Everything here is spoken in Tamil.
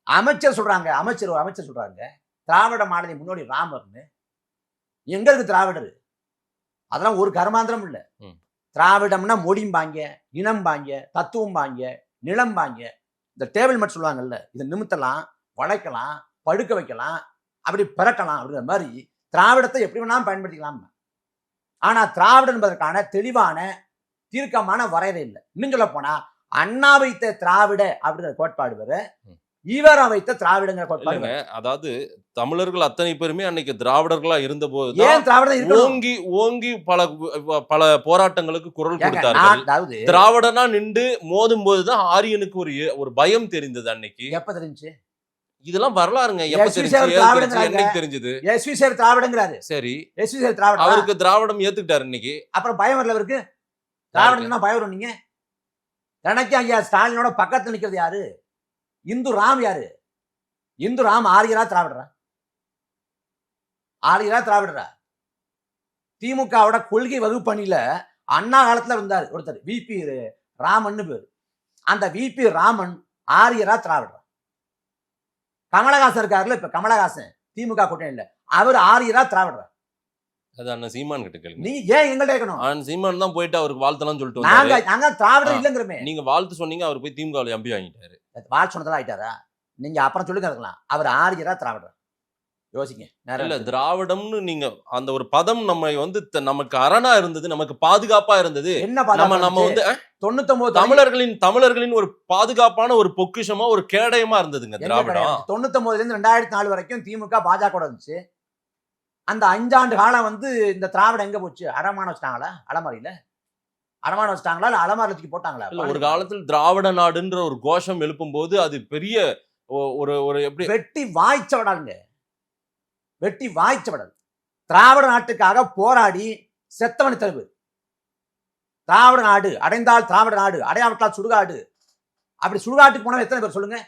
அமைச்சர் சொல்றாங்க, அமைச்சர் சொல்றாங்க திராவிட மாடலின் முன்னோடி ராமர்னு. எங்க இருக்கு திராவிடர்? அதெல்லாம் ஒரு கர்மாந்திரம் இல்ல. திராவிடம்னா மொழிம்பாங்க, இனம்பாங்க, தத்துவம்பாங்க, நிலம்பாங்க. இந்த டேபிள் மட்டும் சொல்லுவாங்கல்ல, இதை நிமித்தலாம், வளைக்கலாம், படுக்க வைக்கலாம், அப்படி பிறக்கலாம் அப்படிங்கிற மாதிரி திராவிடத்தை எப்படி வேணாலும் பயன்படுத்திக்கலாம். ஆனா திராவிடம் என்பதற்கான தெளிவான தீர்க்கமான வரையறை இல்லை. இன்னும் சொல்ல போனா அண்ணா வைத்த திராவிட அப்படிங்கிற கோட்பாடு வேற, ஈவரா வைத்த திராவிடங்கிற கோட்பாடு. அதாவது தமிழர்கள் அத்தனை பேருமே அன்னைக்கு திராவிடர்களா இருந்த போது ஏன் திராவிடம் ஓங்கி ஓங்கி பல போராட்டங்களுக்கு குரல் கொடுத்தார்கள். திராவிடனா நின்று மோதும் போதுதான் ஆரியனுக்கு ஒரு பயம் தெரிந்தது. அன்னைக்கு எப்ப தெரிஞ்சு? இதெல்லாம் வரலாறுங்க. எப்ப தெரிஞ்சது? எஸ்வி சேர் திராவிடங்கிறாரு. சரி, எஸ்வி சேர் திராவிடம், அவருக்கு திராவிடம் ஏத்துக்கிட்டாரு. இன்னைக்கு அப்புறம் பயம் வரல அவருக்கு. திராவிடம் பயம் வரும். நீங்க எனக்கு ஐயா ஸ்டாலினோட பக்கத்துல நிக்கிறது யாரு? இந்து ராம் யாரு? இந்து ராம் ஆரியரா திராவிடரா? ஆரியரா திராவிடரா? திமுகவோட கொள்கை வகுப்பணியில அண்ணா காலத்துல இருந்தாரு ஒருத்தர், விபி ராமன் பேரு. அந்த விபி ராமன் ஆரியரா திராவிடரா? கமலஹாசன் இருக்காருல்ல, இப்ப கமலஹாசன் திமுக கூட்டணியில, அவர் ஆரியரா திராவிடரா? அது அண்ணன் சீமான் கிட்ட கேளுங்க. நீ ஏன் எங்கள்ட்ட கேட்கணும்? சீமான் தான் போயிட்டு அவருக்கு வாழ்த்தலாம் சொல்லிட்டு நாங்க திராவிடர் இல்லங்கிறமே. நீங்க வாழ்த்து சொன்னீங்க, அவர் போய் திமுக எம்பி வாங்கிட்டாரு. வாழ்த்து சொன்னதெல்லாம் ஆயிட்டாரா? நீங்க அப்புறம் சொல்லுங்க இருக்கலாம். அவர் ஆரியரா திராவிடர்? யோசிங்க. இல்ல, திராவிடம்னு நீங்க அந்த ஒரு பதம் நம்ம நமக்கு அரணா இருந்தது, நமக்கு பாதுகாப்பா இருந்தது. என்ன நம்ம 99 தமிழர்களின் ஒரு பாதுகாப்பான ஒரு பொக்கிஷமா, ஒரு கேடயமா இருந்ததுங்க திராவிடம். 99 இருந்து 2004 வரைக்கும் திமுக பாஜக இருந்துச்சு. அந்த 5 ஆண்டு காலம் இந்த திராவிடம் எங்க போச்சு? அடமான வச்சிட்டாங்களா? அலமாரியில அடமான வச்சிட்டாங்களா? இல்ல அலமாரி வச்சு போட்டாங்களா? ஒரு காலத்தில் திராவிட நாடுன்ற ஒரு கோஷம் எழுப்பும் போது அது பெரிய ஒரு எப்படி வெட்டி வாய்ச்சவடாங்க, வெட்டி வாய்ச்சவடல். திராவிட நாட்டுக்காக போராடி செத்தவன் தெருவு. திராவிட நாடு அடைந்தால் திராவிட நாடு, அடையாவிட்டால் சுடுகாடு. அப்படி சுடுகாட்டுக்கு போனவன் எத்தனை பேர் சொல்லுங்க?